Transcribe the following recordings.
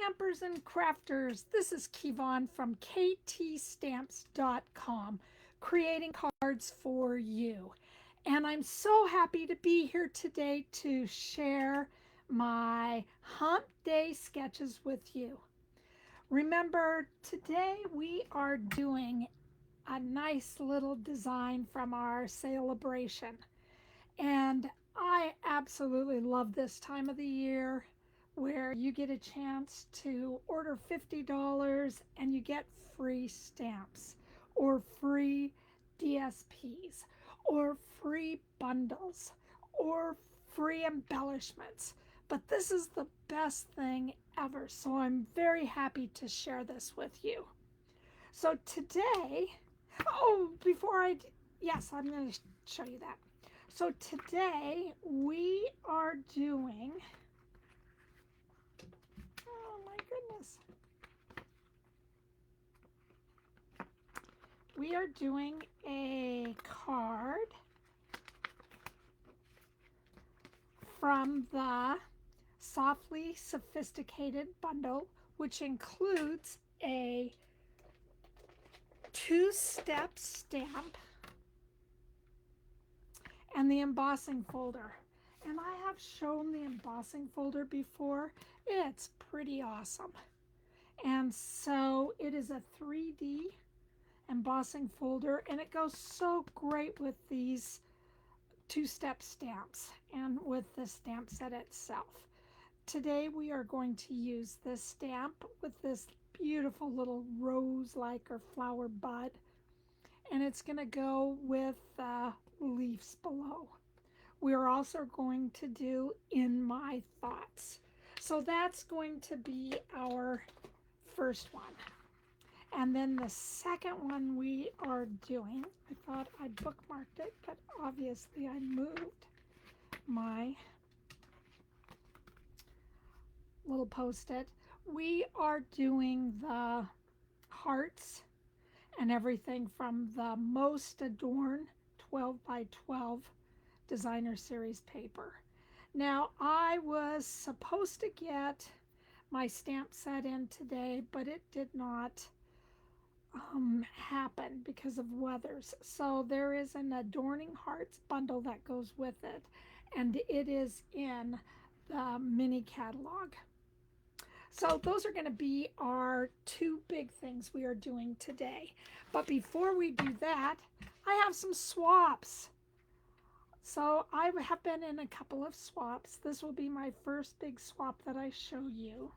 Stampers and Crafters, this is Kevon from ktstamps.com, creating cards for you. And I'm so happy to be here today to share my hump day sketches with you. Remember, today we are doing a nice little design from our celebration. And I absolutely love this time of the year where you get a chance to order $50 and you get free stamps or free DSPs or free bundles or free embellishments. But this is the best thing ever, so I'm very happy to share this with you. So today, yes, I'm going to show you that. So today we are doing, oh my goodness, we are doing a card from the Softly Sophisticated bundle, which includes a 2-step stamp and the embossing folder. And I have shown the embossing folder before. It's pretty awesome. And so it is a 3D embossing folder, and it goes so great with these 2-step stamps and with the stamp set itself. Today we are going to use this stamp with this beautiful little rose-like or flower bud, and it's going to go with leaves below. We're also going to do In My Thoughts. So that's going to be our first one. And then the second one we are doing, I thought I bookmarked it, but obviously I moved my little post-it. We are doing the hearts and everything from the Most Adorn 12 by 12 designer series paper. Now, I was supposed to get my stamp set in today, but it did not happen because of weathers. So there is an Adorning Hearts bundle that goes with it, and it is in the mini catalog. So those are going to be our two big things we are doing today. But before we do that, I have some swaps. So I have been in a couple of swaps. This will be my first big swap that I show you.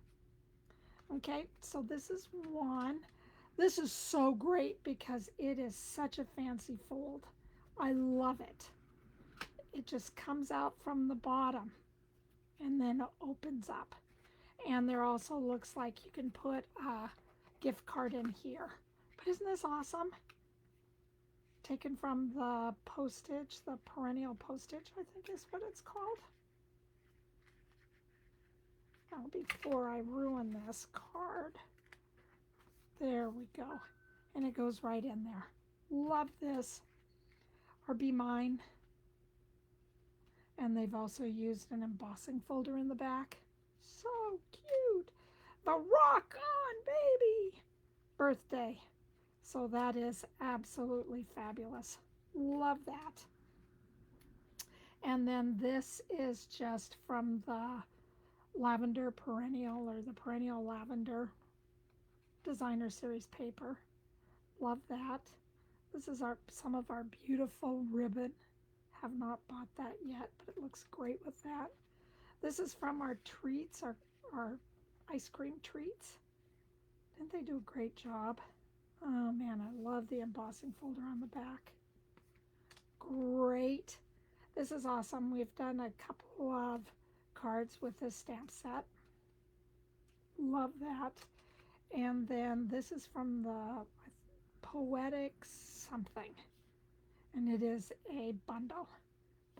Okay, so this is one. This is so great because it is such a fancy fold. I love it. It just comes out from the bottom and then it opens up. And there also looks like you can put a gift card in here. But isn't this awesome? Taken from the postage, the perennial postage, I think is what it's called. Now, before I ruin this card, there we go. And it goes right in there. Love this. Or Be Mine. And they've also used an embossing folder in the back. So cute. The Rock On Baby birthday. So that is absolutely fabulous. Love that. And then this is just from the Lavender Perennial or the Perennial Lavender designer series paper. Love that. This is some of our beautiful ribbon. Have not bought that yet, but it looks great with that. This is from our treats, our ice cream treats. Didn't they do a great job? Oh man, I love the embossing folder on the back. Great. This is awesome. We've done a couple of cards with this stamp set. Love that. And then this is from the Poetic something. And it is a bundle.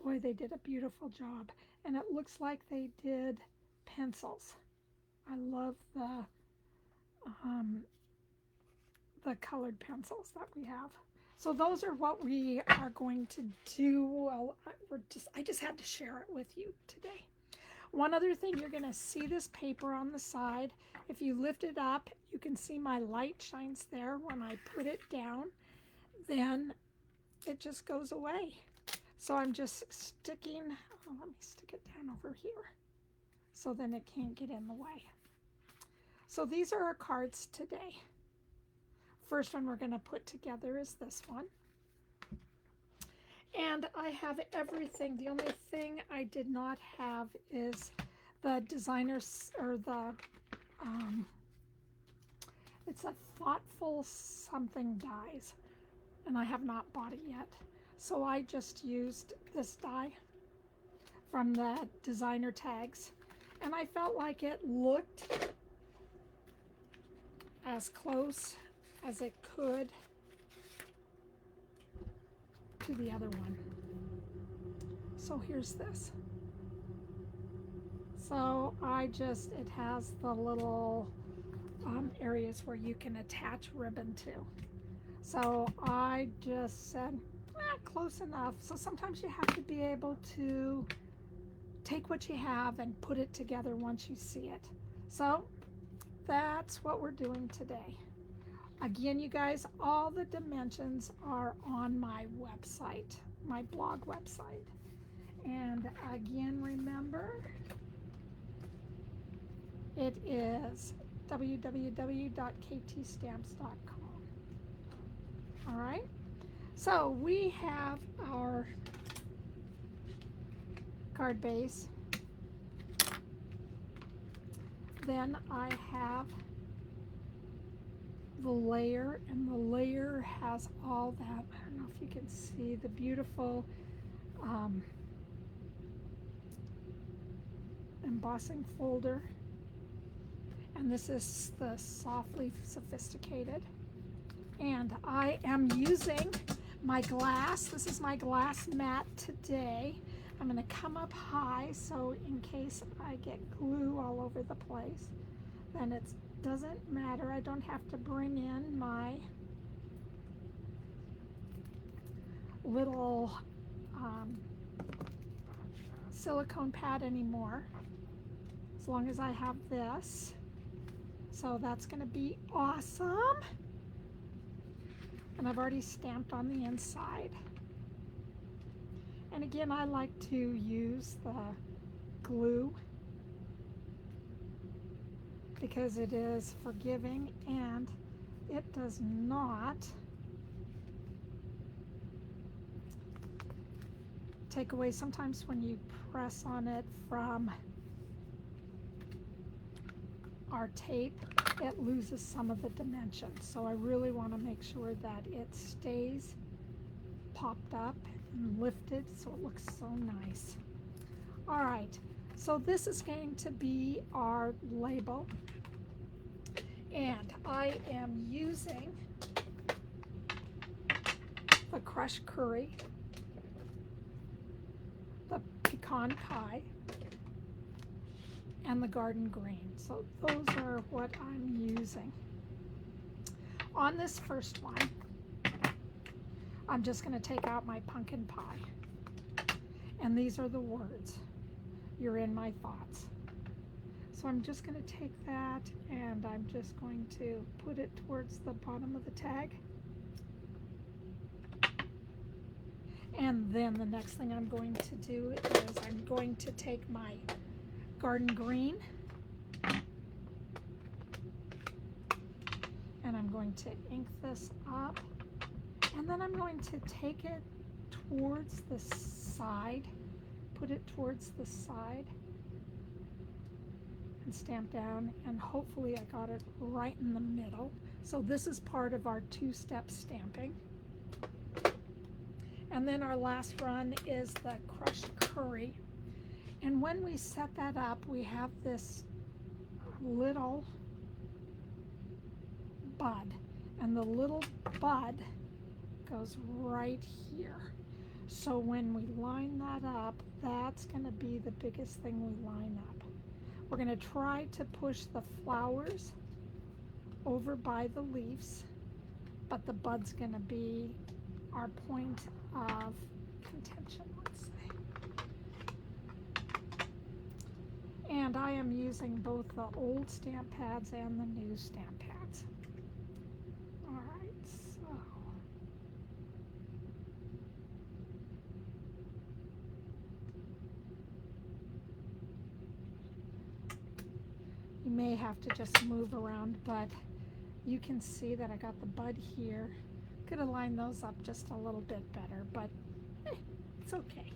Boy, they did a beautiful job. And it looks like they did pencils. I love the colored pencils that we have. So those are what we are going to do. Well, I just had to share it with you today. One other thing, you're going to see this paper on the side. If you lift it up, you can see my light shines there. When I put it down, then it just goes away. So I'm just sticking, oh, let me stick it down over here so then it can't get in the way. So these are our cards today. First one we're going to put together is this one. And I have everything. The only thing I did not have is the designers, or the, it's a thoughtful something dies, and I have not bought it yet. So I just used this die from the designer tags, and I felt like it looked as close as it could to the other one. So here's this. So it has the little areas where you can attach ribbon to. So I just said, close enough. So sometimes you have to be able to take what you have and put it together once you see it. So that's what we're doing today. Again, you guys, all the dimensions are on my website, my blog website. And again, remember, it is www.ktstamps.com. All right, so we have our card base. Then I have the layer, and the layer has all that. I don't know if you can see the beautiful embossing folder. And this is the Softly Sophisticated. And I am using my glass. This is my glass mat today. I'm going to come up high so in case I get glue all over the place, then it doesn't matter. I don't have to bring in my little silicone pad anymore, as long as I have this. So that's going to be awesome. And I've already stamped on the inside. And again, I like to use the glue because it is forgiving and it does not take away. Sometimes when you press on it from our tape, it loses some of the dimensions. So I really want to make sure that it stays popped up and lifted so it looks so nice. All right, so this is going to be our label, and I am using the crushed curry, the pecan pie, and the garden green. So those are what I'm using. On this first one, I'm just going to take out my pumpkin pie. And these are the words. You're in my thoughts. So I'm just going to take that and I'm just going to put it towards the bottom of the tag. And then the next thing I'm going to do is I'm going to take my garden green and I'm going to ink this up, and then I'm going to take it towards the side, put it towards the side and stamp down, and hopefully I got it right in the middle. So this is part of our two-step stamping. And then our last run is the crushed curry. And when we set that up, we have this little bud, and the little bud goes right here. So when we line that up, that's going to be the biggest thing we line up. We're going to try to push the flowers over by the leaves, but the bud's going to be our point of contention, let's say. And I am using both the old stamp pads and the new stamp pads. All right, so you may have to just move around, but you can see that I got the bud here. Could have lined those up just a little bit better, but it's okay.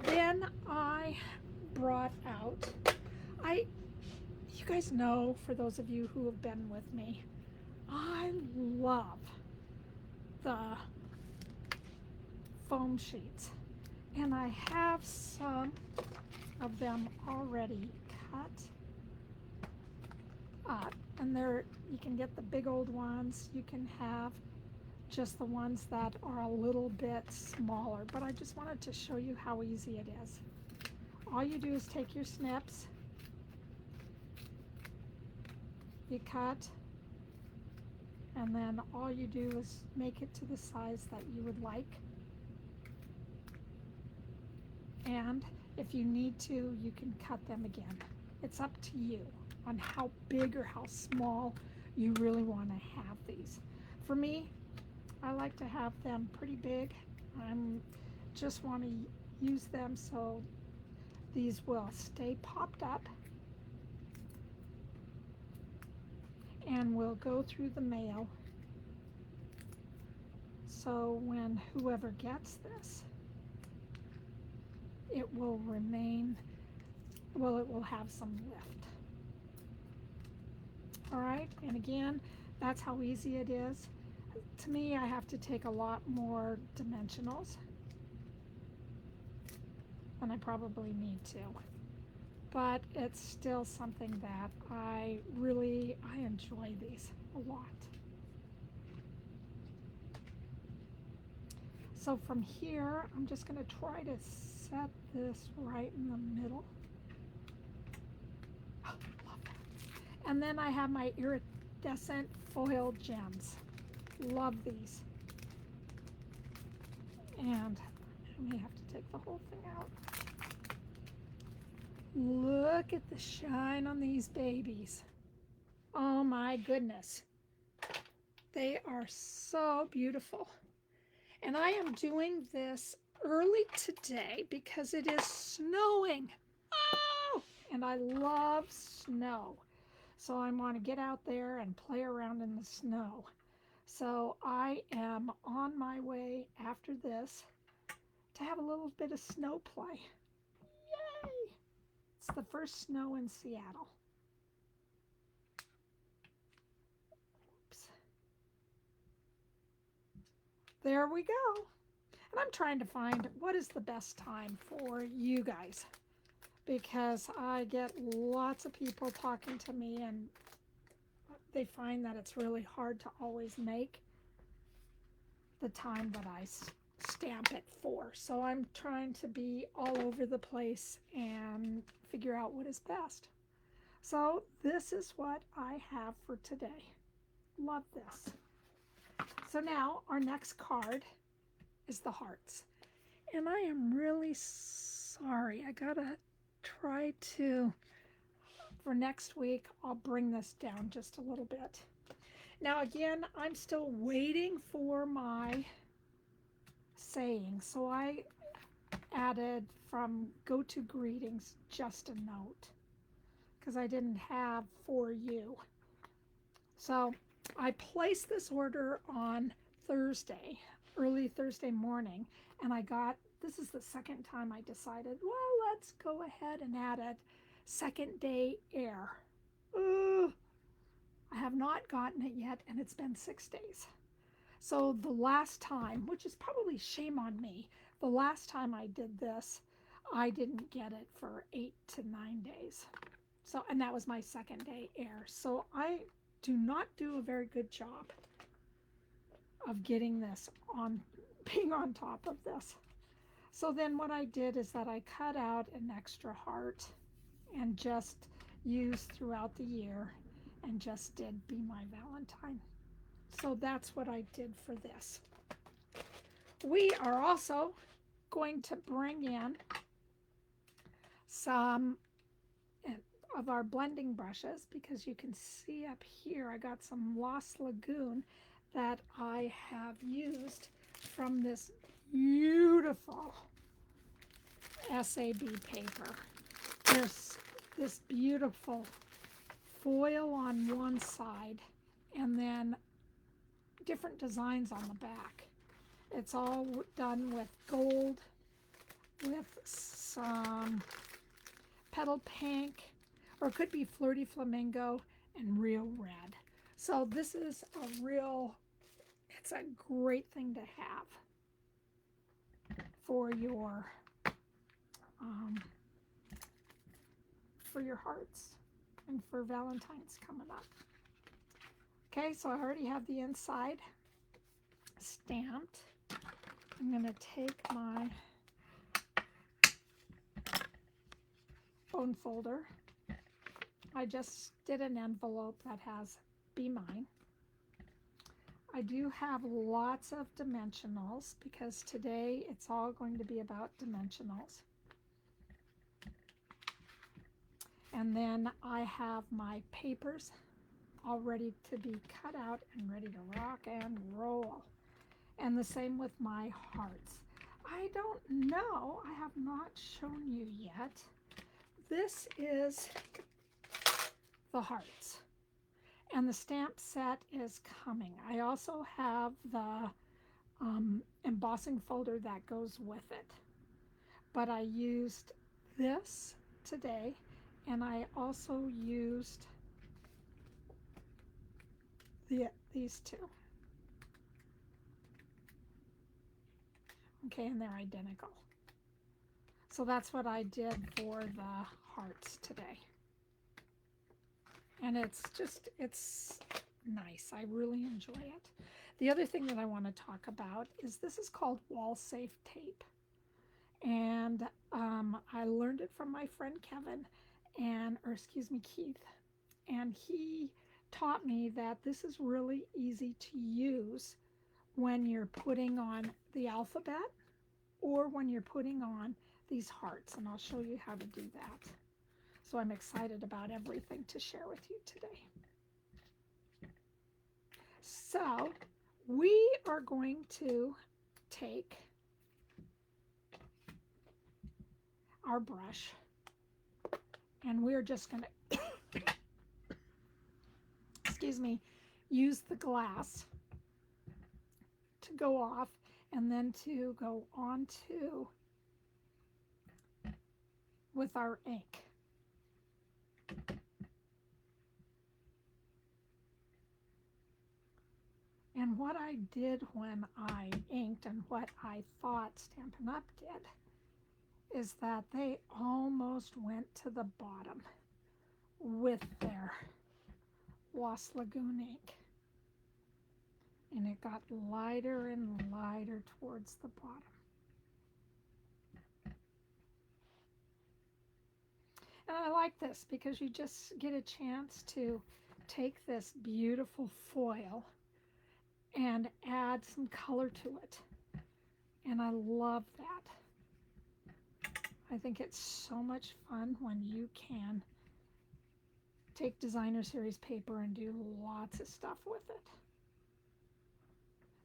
Then I brought out, you guys know, for those of you who have been with me, I love the foam sheets, and I have some of them already cut up, and you can get the big old ones, you can have just the ones that are a little bit smaller, but I just wanted to show you how easy it is. All you do is take your snips, you cut, and then all you do is make it to the size that you would like. And if you need to, you can cut them again. It's up to you on how big or how small you really want to have these. For me, I like to have them pretty big. I just want to use them so these will stay popped up and will go through the mail. So when whoever gets this, it will remain, well, it will have some lift. All right, and again, that's how easy it is. To me, I have to take a lot more dimensionals than I probably need to, but it's still something that I enjoy these a lot. So from here, I'm just going to try to set this right in the middle. Oh, love that. And then I have my iridescent foil gems. Love these. And I may have to take the whole thing out. Look at the shine on these babies. Oh my goodness. They are so beautiful. And I am doing this early today because it is snowing. Oh! And I love snow. So I want to get out there and play around in the snow. So I am on my way after this to have a little bit of snow play. Yay! It's the first snow in Seattle. Oops. There we go. And I'm trying to find what is the best time for you guys, because I get lots of people talking to me and they find that it's really hard to always make the time that I stamp it for. So I'm trying to be all over the place and figure out what is best. So this is what I have for today. Love this. So now our next card is the hearts. And I am really sorry. I gotta try to, for next week, I'll bring this down just a little bit. Now again, I'm still waiting for my saying. So I added from Go To Greetings just a note because I didn't have for you. So I placed this order on Thursday, early Thursday morning, and this is the second time I decided, well, let's go ahead and add a second day air. Ooh, I have not gotten it yet, and it's been 6 days. So the last time, which is probably shame on me, the last time I did this, I didn't get it for 8 to 9 days. So, and that was my second day air. So I do not do a very good job of getting this on, being on top of this. So then what I did is that I cut out an extra heart and just used throughout the year and just did Be My Valentine. So that's what I did for this. We are also going to bring in some of our blending brushes, because you can see up here I got some Lost Lagoon that I have used from this beautiful SAB paper. There's this beautiful foil on one side and then different designs on the back. It's all done with gold, with some petal pink, or it could be flirty flamingo and real red. So this is it's a great thing to have for your hearts and for Valentine's coming up. Okay, so I already have the inside stamped. I'm going to take my bone folder. I just did an envelope that has Be Mine. I do have lots of dimensionals because today it's all going to be about dimensionals. And then I have my papers all ready to be cut out and ready to rock and roll. And the same with my hearts. I don't know, I have not shown you yet. This is the hearts. And the stamp set is coming. I also have the embossing folder that goes with it. But I used this today, and I also used these two. Okay, and they're identical. So that's what I did for the hearts today. And it's nice. I really enjoy it. The other thing that I want to talk about is this is called wall safe tape. And I learned it from my friend Kevin, Keith. And he taught me that this is really easy to use when you're putting on the alphabet or when you're putting on these hearts. And I'll show you how to do that. So I'm excited about everything to share with you today. So we are going to take our brush and we're just going to, use the glass to go off and then to go onto with our ink. And what I did when I inked and what I thought Stampin' Up! Did is that they almost went to the bottom with their Lost Lagoon ink. And it got lighter and lighter towards the bottom. And I like this because you just get a chance to take this beautiful foil and add some color to it. And I love that. I think it's so much fun when you can take designer series paper and do lots of stuff with it.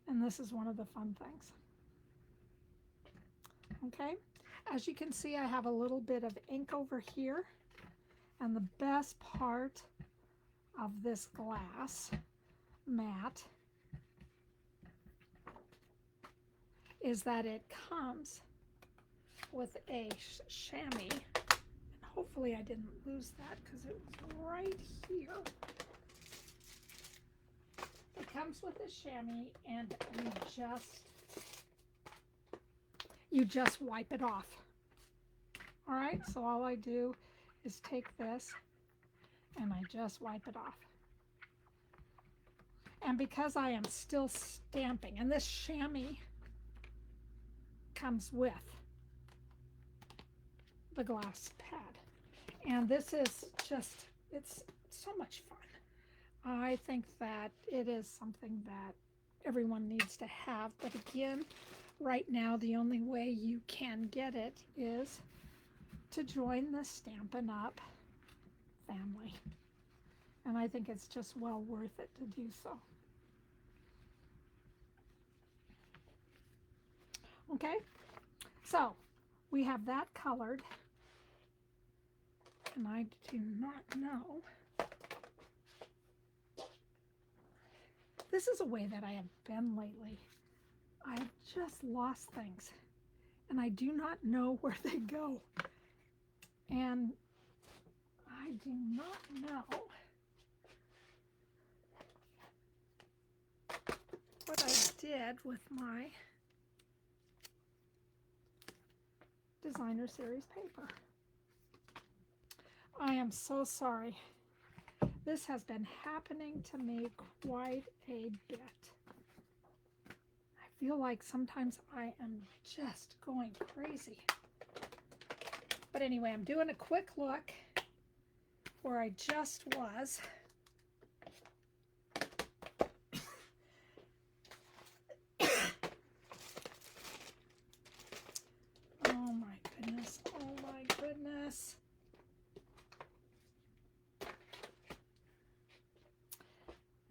And this is one of the fun things. Okay, as you can see, I have a little bit of ink over here. And the best part of this glass mat is that it comes with a chamois. And hopefully I didn't lose that because it was right here. It comes with a chamois and you just wipe it off. All right, so all I do is take this and I just wipe it off. And because I am still stamping, and this chamois comes with the glass pad. And this is just, it's so much fun. I think that it is something that everyone needs to have. But again, right now, the only way you can get it is to join the Stampin' Up! Family. And I think it's just well worth it to do so. Okay, so we have that colored. And I do not know. This is a way that I have been lately. I've just lost things. And I do not know where they go. And I do not know what I did with my designer series paper. I am so sorry. This has been happening to me quite a bit. I feel like sometimes I am just going crazy. But anyway, I'm doing a quick look where I just was. Oh my goodness, oh my goodness.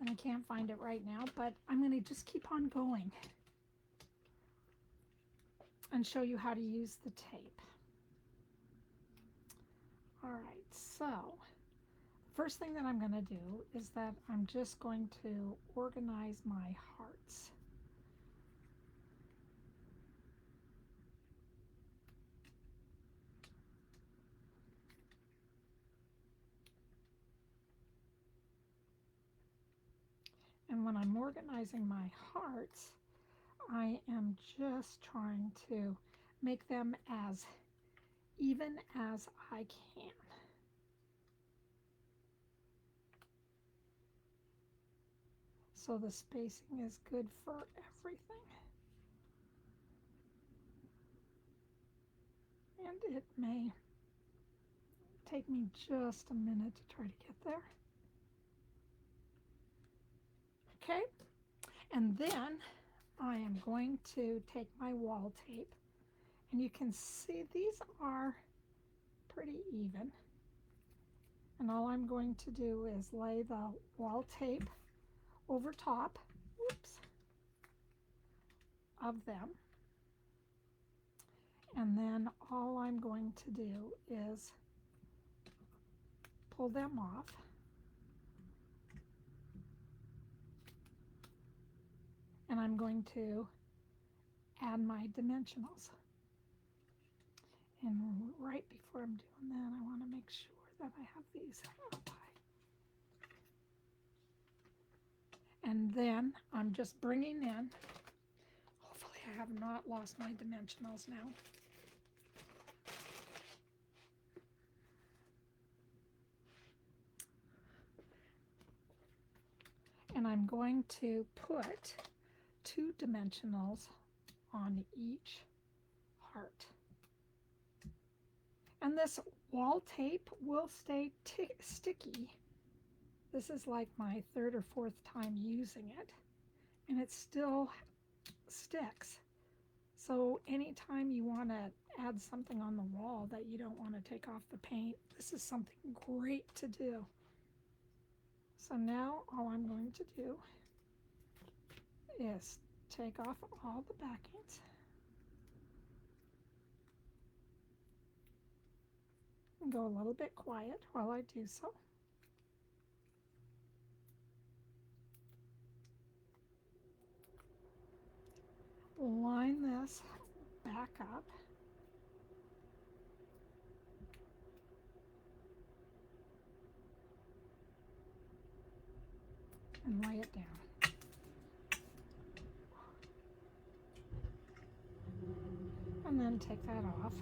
And I can't find it right now, but I'm going to just keep on going and show you how to use the tape. All right, so first thing that I'm going to do is that I'm just going to organize my hearts. And when I'm organizing my hearts, I am just trying to make them as even as I can. So the spacing is good for everything. And it may take me just a minute to try to get there. Okay, and then I am going to take my wall tape, and you can see these are pretty even. And all I'm going to do is lay the wall tape over top, whoops, of them. And then all I'm going to do is pull them off. And I'm going to add my dimensionals. And right before I'm doing that, I want to make sure that I have these up high. And then I'm just bringing in, hopefully I have not lost my dimensionals now. And I'm going to put 2 dimensionals on each heart. And this wall tape will stay sticky. This is like my 3rd or 4th time using it, and it still sticks. So anytime you want to add something on the wall that you don't want to take off the paint, this is something great to do. So now all I'm going to do is take off all the backings. And go a little bit quiet while I do so. Line this back up. And lay it down. And then take that off.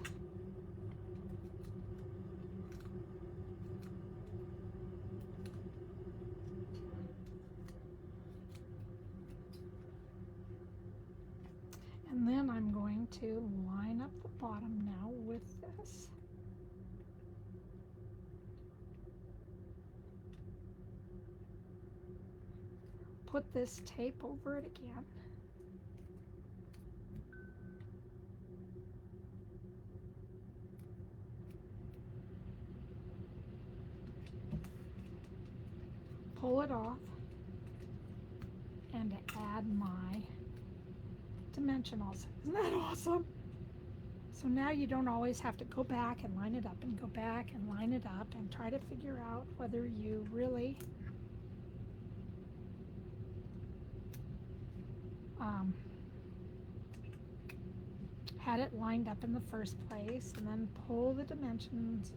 And then I'm going to line up the bottom now with this. Put this tape over it again. pull it off, and add my dimensionals. Isn't that awesome? So now you don't always have to go back and line it up and go back and line it up and try to figure out whether you really had it lined up in the first place, and then pull the dimensionals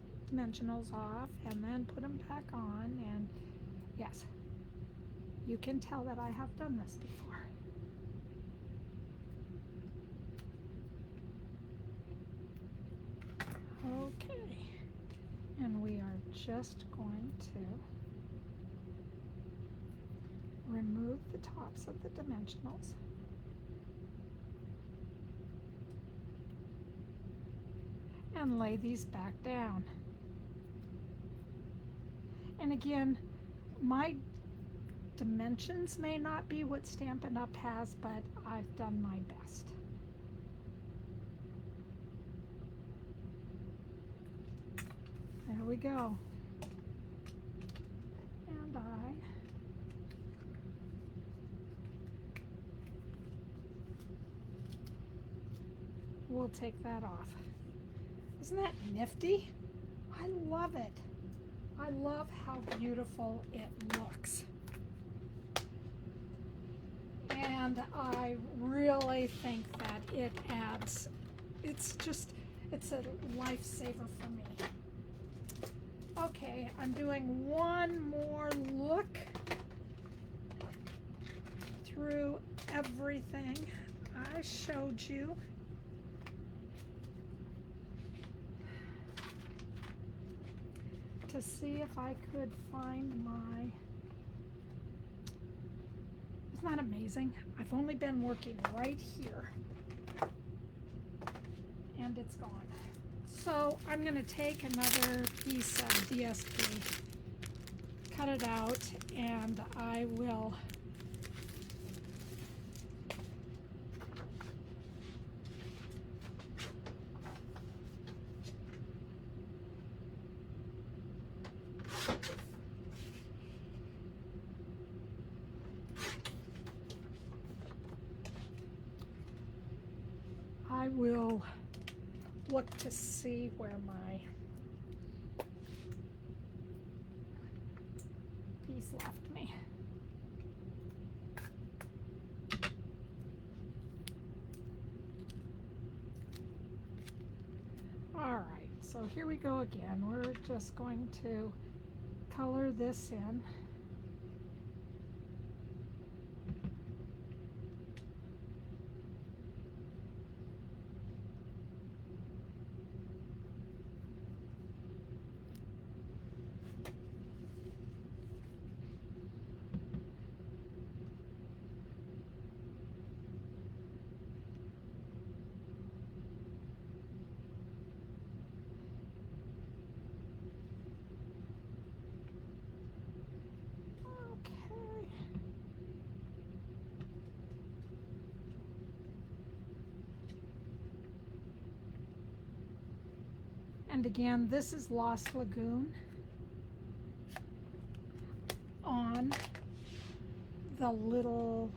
off and then put them back on. And yes, you can tell that I have done this before. Okay, and we are just going to remove the tops of the dimensionals. And lay these back down. And again, my dimensions may not be what Stampin' Up! Has, but I've done my best. There we go. And we'll take that off. Isn't that nifty? I love it. I love how beautiful it looks. And I really think that it adds, it's a lifesaver for me. Okay, I'm doing one more look through everything I showed you. To see if I could find my, isn't that amazing? I've only been working right here and it's gone. So I'm going to take another piece of DSP, cut it out, and I will look to see where my piece left me. All right, so here we go again. We're just going to color this in. And again, this is Lost Lagoon on the little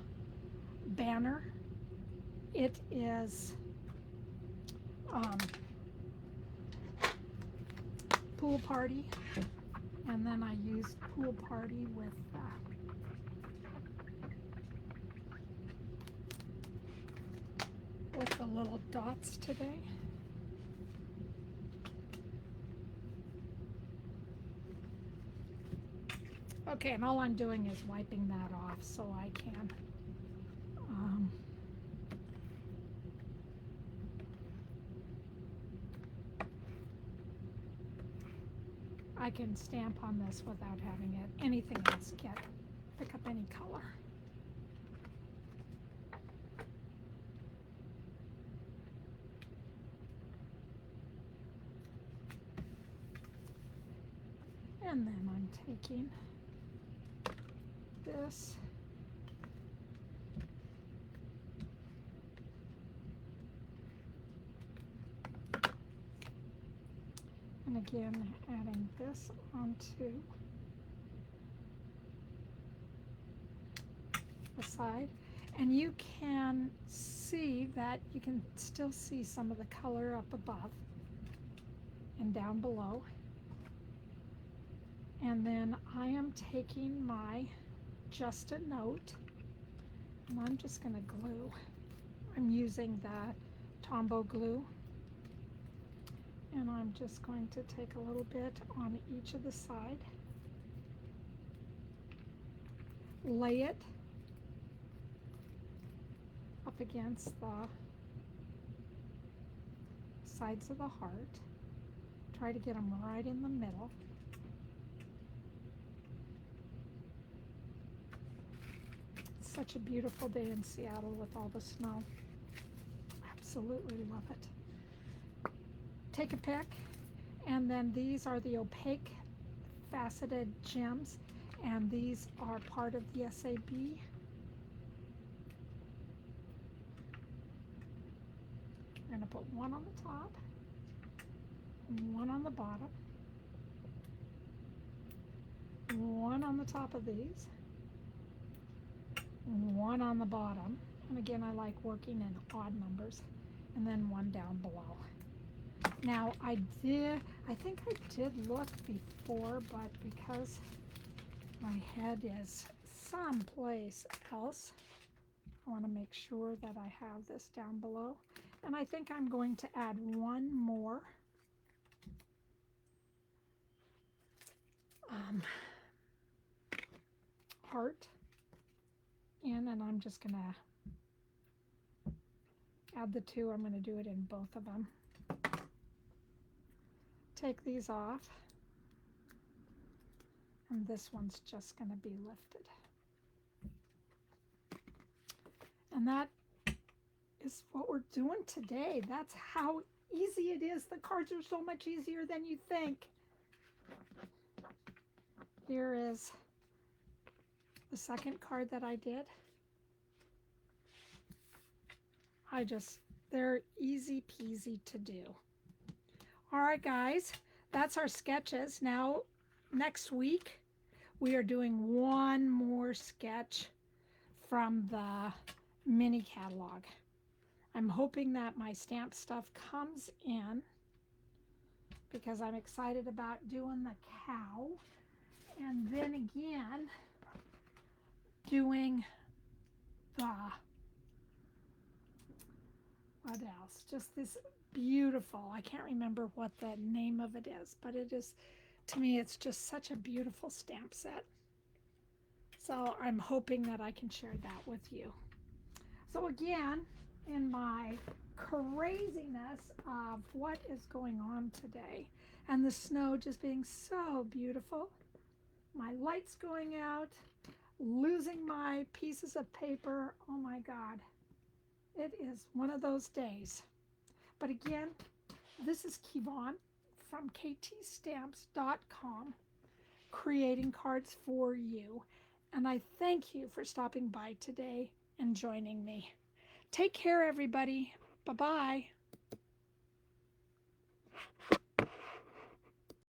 banner. It is Pool Party, and then I used Pool Party with the little dots today. Okay, and all I'm doing is wiping that off so I can stamp on this without having anything else pick up any color. And then I'm taking this and again adding this onto the side. And you can see that you can still see some of the color up above and down below. And then I am taking my Just a Note, and I'm just going to glue. I'm using the Tombow glue, and I'm just going to take a little bit on each of the side, lay it up against the sides of the heart, try to get them right in the middle. It's such a beautiful day in Seattle with all the snow. Absolutely love it. Take a pick, and then these are the opaque faceted gems, and these are part of the SAB. We're going to put one on the top, one on the bottom, one on the top of these, one on the bottom, and again I like working in odd numbers, and then one down below. Now I think I did look before, but because my head is someplace else, I want to make sure that I have this down below. And I think I'm going to add one more heart in, and I'm just going to add the two. I'm going to do it in both of them. Take these off, and this one's just going to be lifted. And that is what we're doing today. That's how easy it is. The cards are so much easier than you think. Here is the second card that I did. They're easy peasy to do. All right, guys, that's our sketches. Now, next week, we are doing one more sketch from the mini catalog. I'm hoping that my stamp stuff comes in because I'm excited about doing the cow, and then again doing the, what else? Just this beautiful, I can't remember what the name of it is, but it is, to me, it's just such a beautiful stamp set. So I'm hoping that I can share that with you. So again, in my craziness of what is going on today, and the snow just being so beautiful, my lights going out, losing my pieces of paper, oh my God, it is one of those days. But again, this is Kevon from ktstamps.com, creating cards for you. And I thank you for stopping by today and joining me. Take care, everybody. Bye-bye.